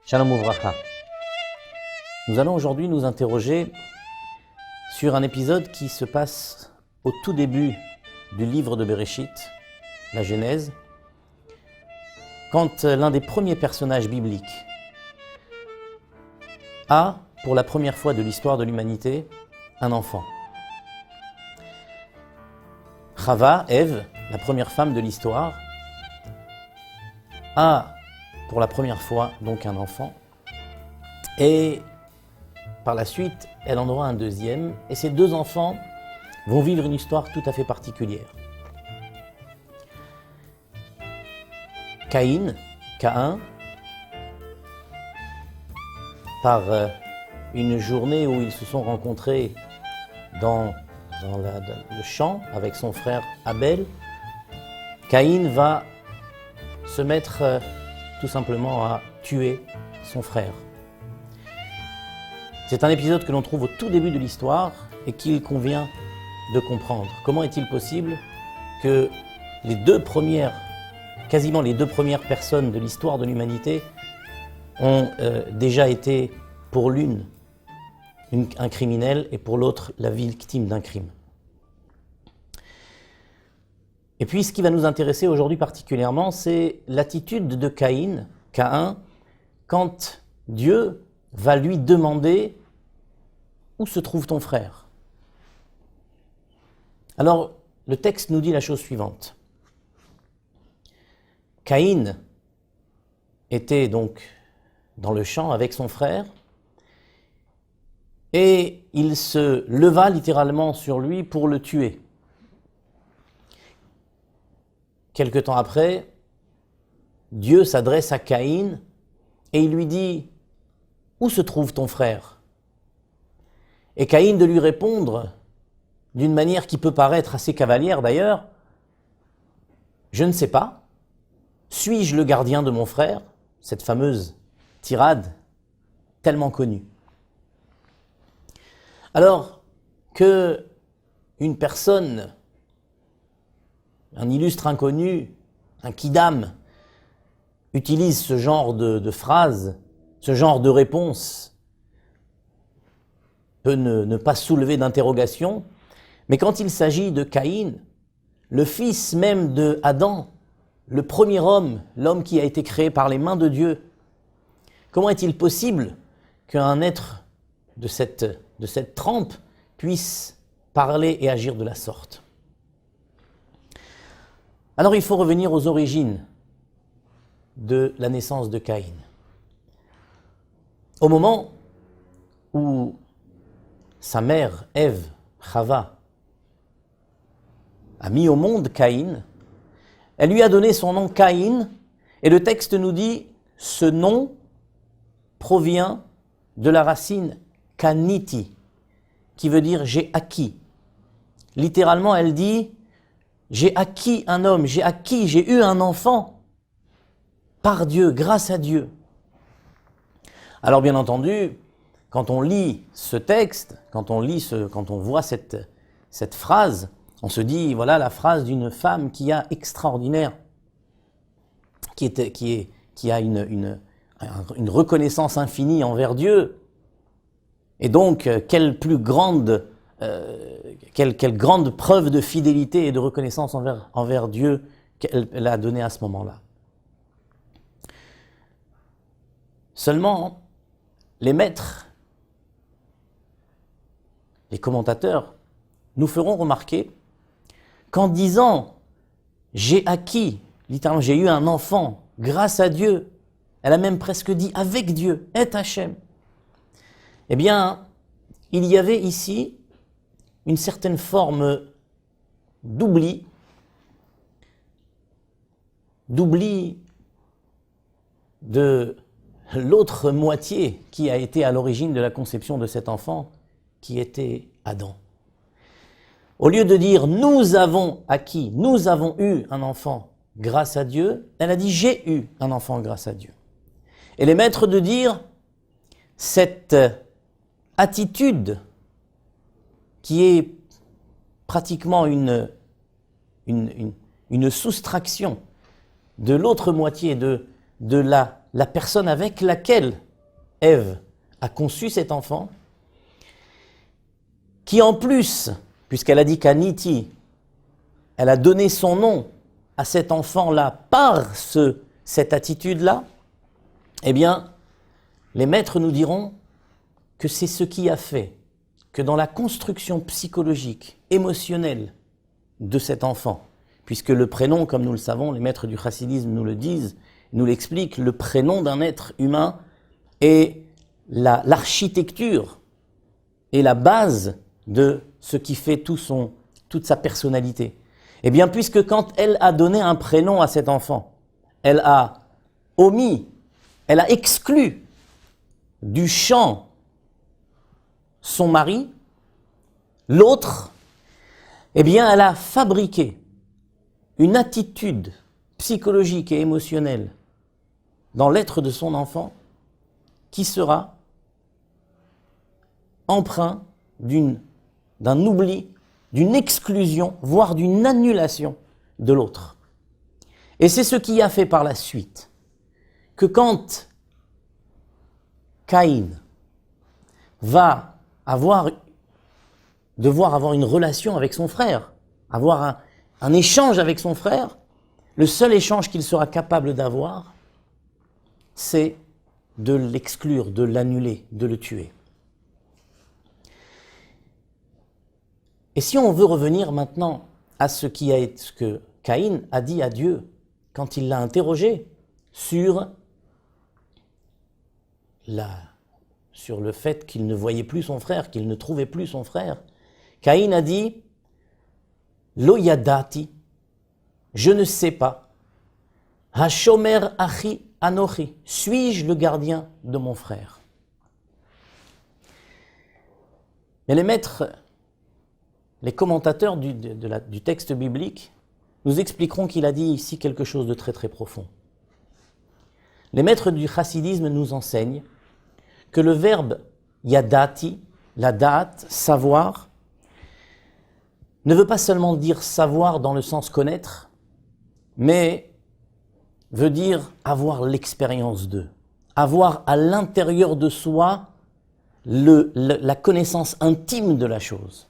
Shalom Uvracha. Nous allons aujourd'hui nous interroger sur un épisode qui se passe au tout début du livre de Bereshit, la Genèse, quand l'un des premiers personnages bibliques a, pour la première fois de l'histoire de l'humanité, un enfant. Chava, Ève, la première femme de l'histoire, a pour la première fois donc un enfant, et par la suite elle en aura un deuxième, et ces deux enfants vont vivre une histoire tout à fait particulière. Caïn, par une journée où ils se sont rencontrés dans le champ avec son frère Abel, Caïn va se mettre tout simplement à tuer son frère. C'est un épisode que l'on trouve au tout début de l'histoire et qu'il convient de comprendre. Comment est-il possible que quasiment les deux premières personnes de l'histoire de l'humanité ont déjà été pour l'une un criminel et pour l'autre la victime d'un crime. Et puis ce qui va nous intéresser aujourd'hui particulièrement, c'est l'attitude de Caïn, quand Dieu va lui demander « Où se trouve ton frère ?» Alors, le texte nous dit la chose suivante. Caïn était donc dans le champ avec son frère et il se leva littéralement sur lui pour le tuer. Quelque temps après, Dieu s'adresse à Caïn et il lui dit « Où se trouve ton frère ?» Et Caïn de lui répondre, d'une manière qui peut paraître assez cavalière d'ailleurs, « Je ne sais pas, suis-je le gardien de mon frère ?» Cette fameuse tirade tellement connue. Alors que une personne, un illustre inconnu, un kidam, utilise ce genre de phrase, ce genre de réponse, peut ne pas soulever d'interrogation, mais quand il s'agit de Caïn, le fils même de Adam, le premier homme, l'homme qui a été créé par les mains de Dieu, comment est-il possible qu'un être de cette trempe puisse parler et agir de la sorte ? Alors il faut revenir aux origines de la naissance de Caïn. Au moment où sa mère, Ève, Chava, a mis au monde Caïn, elle lui a donné son nom Caïn, et le texte nous dit « ce nom provient de la racine kaniti », qui veut dire « j'ai acquis ». Littéralement, elle dit « j'ai acquis un homme, j'ai eu un enfant par Dieu, grâce à Dieu ». Alors bien entendu, quand on lit ce texte, quand on voit cette phrase, on se dit, voilà la phrase d'une femme qui a extraordinaire, qui a une reconnaissance infinie envers Dieu. Et donc, quelle grande preuve de fidélité et de reconnaissance envers Dieu qu'elle a donnée à ce moment-là. Seulement, les maîtres, les commentateurs, nous feront remarquer qu'en disant « j'ai acquis », littéralement j'ai eu un enfant grâce à Dieu, elle a même presque dit « avec Dieu », « et Hachem », eh bien, il y avait ici une certaine forme d'oubli de l'autre moitié qui a été à l'origine de la conception de cet enfant, qui était Adam. Au lieu de dire « nous avons acquis, nous avons eu un enfant grâce à Dieu », elle a dit « j'ai eu un enfant grâce à Dieu ». Et les maîtres de dire cette attitude qui est pratiquement une soustraction de l'autre moitié, de la la personne avec laquelle Ève a conçu cet enfant, qui en plus, puisqu'elle a dit qu'Aniti, elle a donné son nom à cet enfant-là par cette attitude-là, eh bien, les maîtres nous diront que c'est ce qui a fait que dans la construction psychologique, émotionnelle de cet enfant, puisque le prénom, comme nous le savons, les maîtres du chassidisme nous le disent, nous l'expliquent, le prénom d'un être humain est l'architecture et la base de ce qui fait toute sa personnalité. Eh bien, puisque quand elle a donné un prénom à cet enfant, elle a omis, elle a exclu du champ son mari, l'autre, eh bien, elle a fabriqué une attitude psychologique et émotionnelle dans l'être de son enfant qui sera empreint d'un oubli, d'une exclusion, voire d'une annulation de l'autre. Et c'est ce qui a fait par la suite que quand Caïn va devoir avoir une relation avec son frère, avoir un échange avec son frère, le seul échange qu'il sera capable d'avoir, c'est de l'exclure, de l'annuler, de le tuer. Et si on veut revenir maintenant à ce que Caïn a dit à Dieu quand il l'a interrogé sur le fait qu'il ne voyait plus son frère, qu'il ne trouvait plus son frère, Caïn a dit « Lo yadati » je ne sais pas. Hashomer achi anochi, suis-je le gardien de mon frère? Mais les maîtres, les commentateurs du texte biblique nous expliqueront qu'il a dit ici quelque chose de très très profond. Les maîtres du chassidisme nous enseignent que le verbe yadati, la date, savoir, ne veut pas seulement dire savoir dans le sens connaître, mais veut dire avoir l'expérience d'eux, avoir à l'intérieur de soi la connaissance intime de la chose.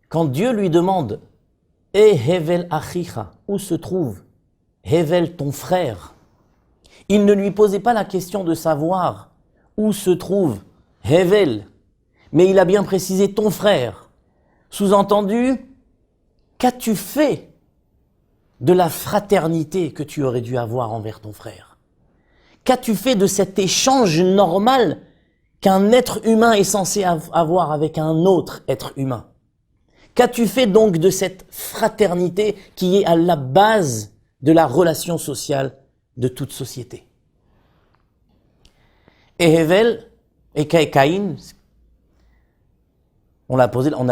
Quand Dieu lui demande « Eh Hevel achicha » où se trouve Hevel ton frère, il ne lui posait pas la question de savoir où se trouve Hevel, mais il a bien précisé ton frère. Sous-entendu, qu'as-tu fait de la fraternité que tu aurais dû avoir envers ton frère? Qu'as-tu fait de cet échange normal qu'un être humain est censé avoir avec un autre être humain? Qu'as-tu fait donc de cette fraternité qui est à la base de la relation sociale de toute société? Et Hevel et Caïn, on a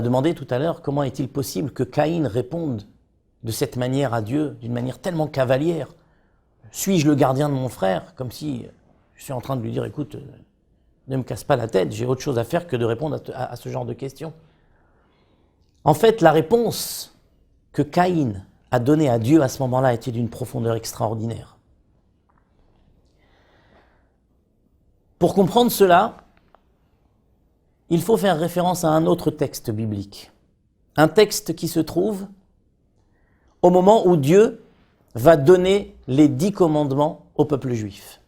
demandé tout à l'heure comment est-il possible que Caïn réponde de cette manière à Dieu, d'une manière tellement cavalière. Suis-je le gardien de mon frère? Comme si je suis en train de lui dire, écoute, ne me casse pas la tête, j'ai autre chose à faire que de répondre à ce genre de questions. En fait, la réponse que Caïn a donnée à Dieu à ce moment-là était d'une profondeur extraordinaire. Pour comprendre cela, il faut faire référence à un autre texte biblique. Un texte qui se trouve au moment où Dieu va donner les 10 commandements au peuple juif.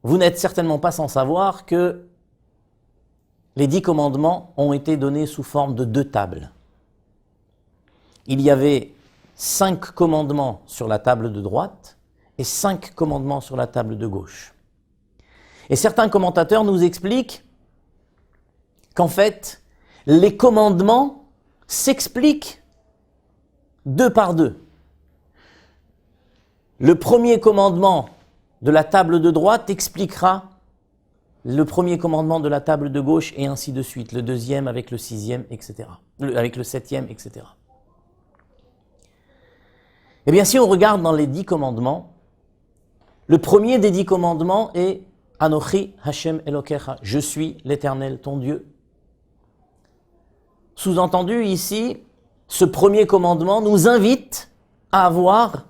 Vous n'êtes certainement pas sans savoir que les 10 commandements ont été donnés sous forme de 2 tables. Il y avait 5 commandements sur la table de droite et 5 commandements sur la table de gauche. Et certains commentateurs nous expliquent qu'en fait, les commandements s'expliquent 2 par 2. Le premier commandement de la table de droite expliquera le premier commandement de la table de gauche et ainsi de suite, le deuxième avec le 6e, etc. Avec le 7e, etc. Eh bien, si on regarde dans les 10 commandements, le premier des 10 commandements est Anochi Hashem Elokecha, je suis l'Éternel ton Dieu. Sous-entendu ici, ce premier commandement nous invite à avoir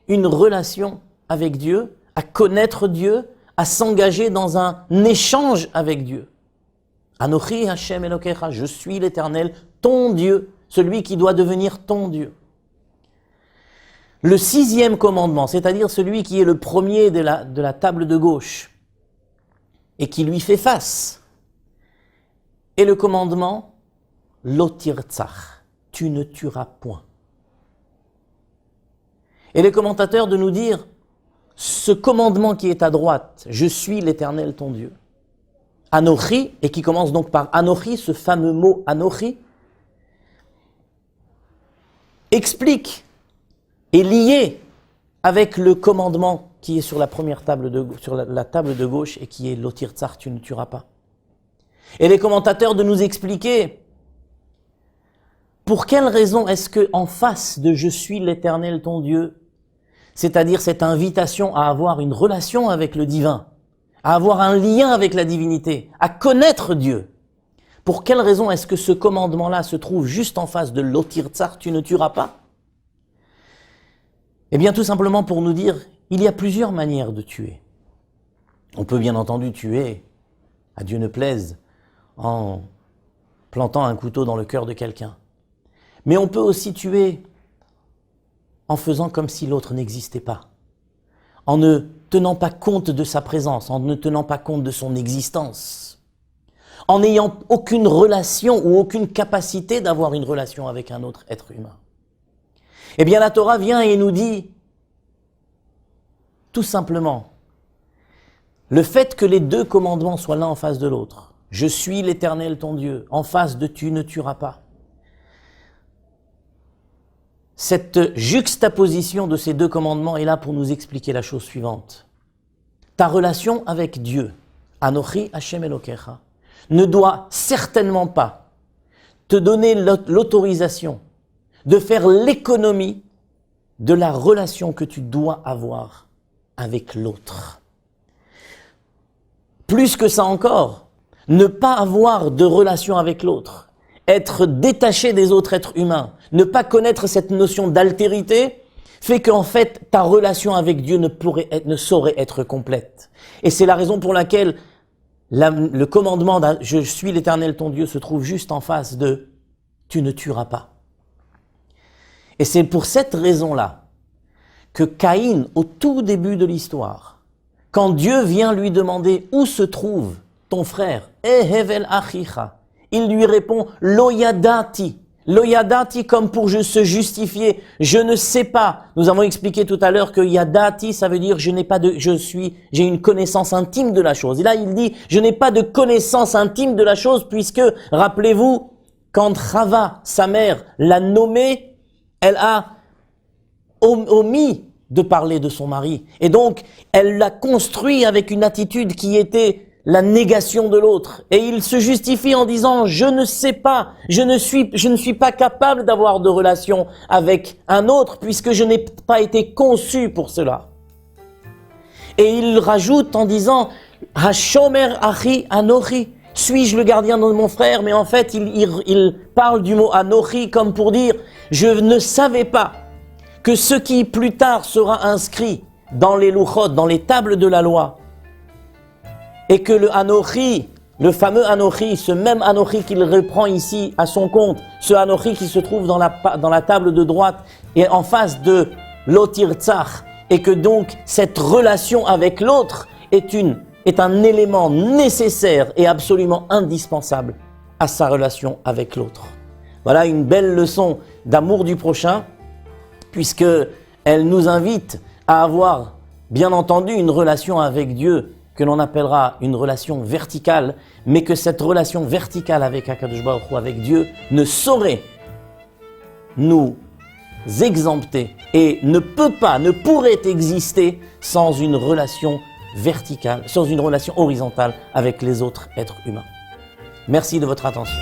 une relation avec Dieu, à connaître Dieu, à s'engager dans un échange avec Dieu. Anochi Hashem Elokecha, je suis l'Éternel, ton Dieu, celui qui doit devenir ton Dieu. Le 6e commandement, c'est-à-dire celui qui est le premier de la table de gauche et qui lui fait face, est le commandement Lo tirtzach, tu ne tueras point. Et les commentateurs de nous dire, ce commandement qui est à droite, je suis l'Éternel ton Dieu, Anochi, et qui commence donc par Anochi, ce fameux mot Anochi, explique, est lié avec le commandement qui est sur la première table sur la table de gauche et qui est Lo tirtzach, tu ne tueras pas. Et les commentateurs de nous expliquer pour quelle raison est-ce que en face de je suis l'Éternel ton Dieu, c'est-à-dire cette invitation à avoir une relation avec le divin, à avoir un lien avec la divinité, à connaître Dieu, pour quelle raison est-ce que ce commandement-là se trouve juste en face de Lo tirtzach, tu ne tueras pas? Eh bien tout simplement pour nous dire, il y a plusieurs manières de tuer. On peut bien entendu tuer, à Dieu ne plaise, en plantant un couteau dans le cœur de quelqu'un. Mais on peut aussi tuer en faisant comme si l'autre n'existait pas, en ne tenant pas compte de sa présence, en ne tenant pas compte de son existence, en n'ayant aucune relation ou aucune capacité d'avoir une relation avec un autre être humain. Eh bien la Torah vient et nous dit, tout simplement, le fait que les deux commandements soient l'un en face de l'autre, je suis l'Éternel ton Dieu, en face de tu ne tueras pas. Cette juxtaposition de ces deux commandements est là pour nous expliquer la chose suivante. Ta relation avec Dieu, Anochi Hashem Elokecha, ne doit certainement pas te donner l'autorisation de faire l'économie de la relation que tu dois avoir avec l'autre. Plus que ça encore, ne pas avoir de relation avec l'autre, être détaché des autres êtres humains, ne pas connaître cette notion d'altérité, fait qu'en fait, ta relation avec Dieu ne saurait être complète. Et c'est la raison pour laquelle le commandement « Je suis l'Éternel ton Dieu » se trouve juste en face de « Tu ne tueras pas ». Et c'est pour cette raison-là que Caïn, au tout début de l'histoire, quand Dieu vient lui demander où se trouve ton frère, Ehevel achicha, il lui répond Lo yadati. Lo yadati comme pour se justifier. Je ne sais pas. Nous avons expliqué tout à l'heure que yadati, ça veut dire j'ai une connaissance intime de la chose. Et là, il dit, je n'ai pas de connaissance intime de la chose puisque, rappelez-vous, quand Chava, sa mère, l'a nommée, elle a omis de parler de son mari. Et donc, elle l'a construit avec une attitude qui était la négation de l'autre. Et il se justifie en disant, je ne sais pas, je ne suis pas capable d'avoir de relation avec un autre puisque je n'ai pas été conçu pour cela. Et il rajoute en disant, Hashomer achi anochi, suis-je le gardien de mon frère? Mais en fait, il parle du mot anochi comme pour dire, je ne savais pas que ce qui plus tard sera inscrit dans les louchot, dans les tables de la loi, et que le Anochi, le fameux Anochi, ce même Anochi qu'il reprend ici à son compte, ce Anochi qui se trouve dans la table de droite et en face de Lo tirtzach, et que donc cette relation avec l'autre est un élément nécessaire et absolument indispensable à sa relation avec l'autre. Voilà une belle leçon d'amour du prochain, puisque elle nous invite à avoir, bien entendu, une relation avec Dieu que l'on appellera une relation verticale, mais que cette relation verticale avec Akadosh Baruch Hu, avec Dieu, ne saurait nous exempter et ne pourrait exister sans une relation verticale, sans une relation horizontale avec les autres êtres humains. Merci de votre attention.